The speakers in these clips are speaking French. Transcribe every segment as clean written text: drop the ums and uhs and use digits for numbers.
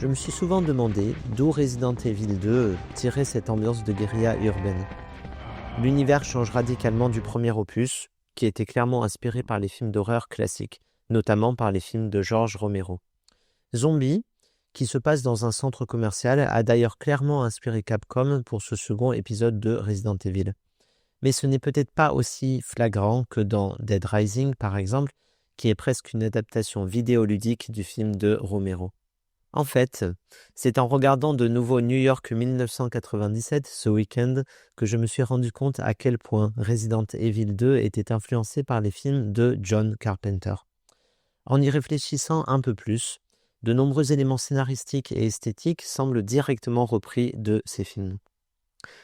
Je me suis souvent demandé d'où Resident Evil 2 tirait cette ambiance de guérilla urbaine. L'univers change radicalement du premier opus, qui était clairement inspiré par les films d'horreur classiques, notamment par les films de George Romero. Zombie, qui se passe dans un centre commercial, a d'ailleurs clairement inspiré Capcom pour ce second épisode de Resident Evil. Mais ce n'est peut-être pas aussi flagrant que dans Dead Rising, par exemple, qui est presque une adaptation vidéoludique du film de Romero. En fait, c'est en regardant de nouveau New York 1997 ce week-end que je me suis rendu compte à quel point Resident Evil 2 était influencé par les films de John Carpenter. En y réfléchissant un peu plus, de nombreux éléments scénaristiques et esthétiques semblent directement repris de ces films.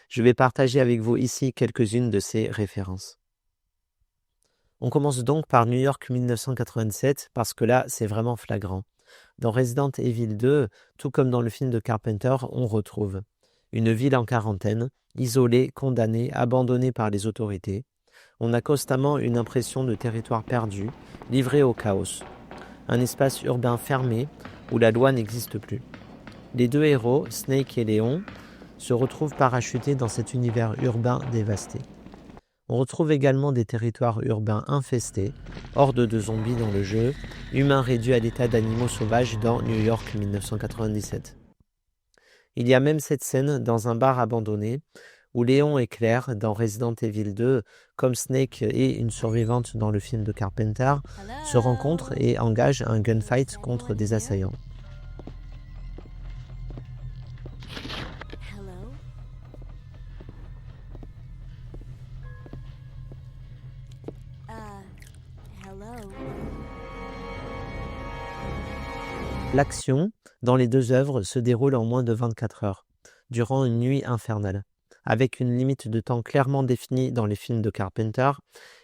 Je vais partager avec vous ici quelques-unes de ces références. On commence donc par New York 1987 parce que là, c'est vraiment flagrant. Dans Resident Evil 2, tout comme dans le film de Carpenter, on retrouve une ville en quarantaine, isolée, condamnée, abandonnée par les autorités. On a constamment une impression de territoire perdu, livré au chaos. Un espace urbain fermé où la loi n'existe plus. Les deux héros, Snake et Léon, se retrouvent parachutés dans cet univers urbain dévasté. On retrouve également des territoires urbains infestés, hordes de zombies dans le jeu, humains réduits à l'état d'animaux sauvages dans New York 1997. Il y a même cette scène dans un bar abandonné où Léon et Claire, dans Resident Evil 2, comme Snake et une survivante dans le film de Carpenter, se rencontrent et engagent un gunfight contre des assaillants. L'action, dans les deux œuvres, se déroule en moins de 24 heures, durant une nuit infernale, avec une limite de temps clairement définie dans les films de Carpenter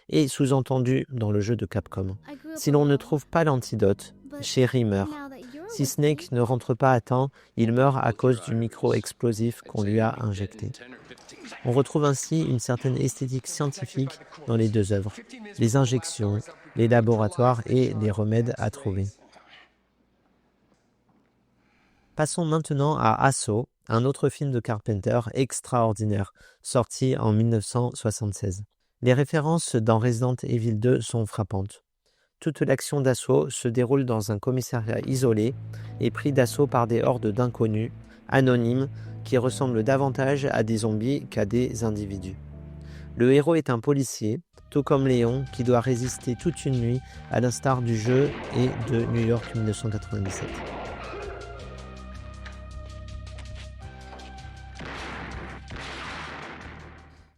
et sous-entendue dans le jeu de Capcom. Si l'on ne trouve pas l'antidote, Sherry meurt. Si Snake ne rentre pas à temps, il meurt à cause du micro-explosif qu'on lui a injecté. On retrouve ainsi une certaine esthétique scientifique dans les deux œuvres, les injections, les laboratoires et les remèdes à trouver. Passons maintenant à Assaut, un autre film de Carpenter extraordinaire, sorti en 1976. Les références dans Resident Evil 2 sont frappantes. Toute l'action d'Assaut se déroule dans un commissariat isolé et pris d'assaut par des hordes d'inconnus, anonymes, qui ressemblent davantage à des zombies qu'à des individus. Le héros est un policier, tout comme Léon, qui doit résister toute une nuit à l'instar du jeu et de New York 1997.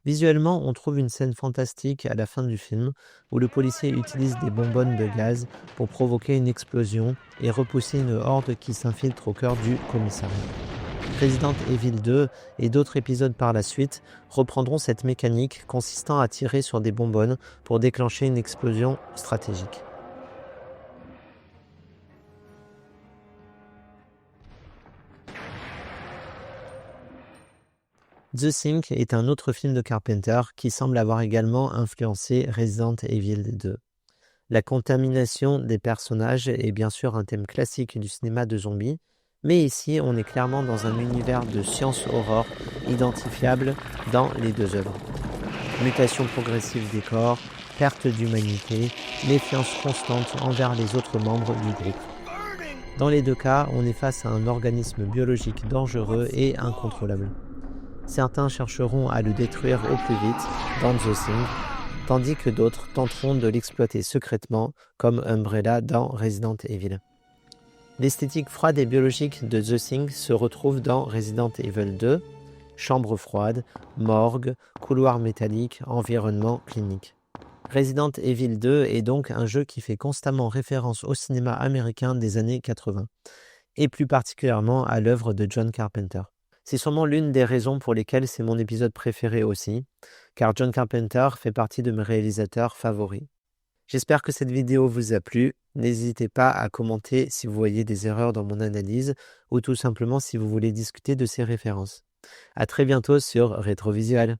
Visuellement, on trouve une scène fantastique à la fin du film où le policier utilise des bonbonnes de gaz pour provoquer une explosion et repousser une horde qui s'infiltre au cœur du commissariat. Resident Evil 2 et d'autres épisodes par la suite reprendront cette mécanique consistant à tirer sur des bonbonnes pour déclencher une explosion stratégique. The Thing est un autre film de Carpenter qui semble avoir également influencé Resident Evil 2. La contamination des personnages est bien sûr un thème classique du cinéma de zombies, mais ici on est clairement dans un univers de science-horror identifiable dans les deux œuvres. Mutation progressive des corps, perte d'humanité, méfiance constante envers les autres membres du groupe. Dans les deux cas, on est face à un organisme biologique dangereux et incontrôlable. Certains chercheront à le détruire au plus vite dans The Thing, tandis que d'autres tenteront de l'exploiter secrètement comme Umbrella dans Resident Evil. L'esthétique froide et biologique de The Thing se retrouve dans Resident Evil 2, chambre froide, morgue, couloir métallique, environnement clinique. Resident Evil 2 est donc un jeu qui fait constamment référence au cinéma américain des années 80, et plus particulièrement à l'œuvre de John Carpenter. C'est sûrement l'une des raisons pour lesquelles c'est mon épisode préféré aussi, car John Carpenter fait partie de mes réalisateurs favoris. J'espère que cette vidéo vous a plu. N'hésitez pas à commenter si vous voyez des erreurs dans mon analyse ou tout simplement si vous voulez discuter de ces références. À très bientôt sur Rétrovisual.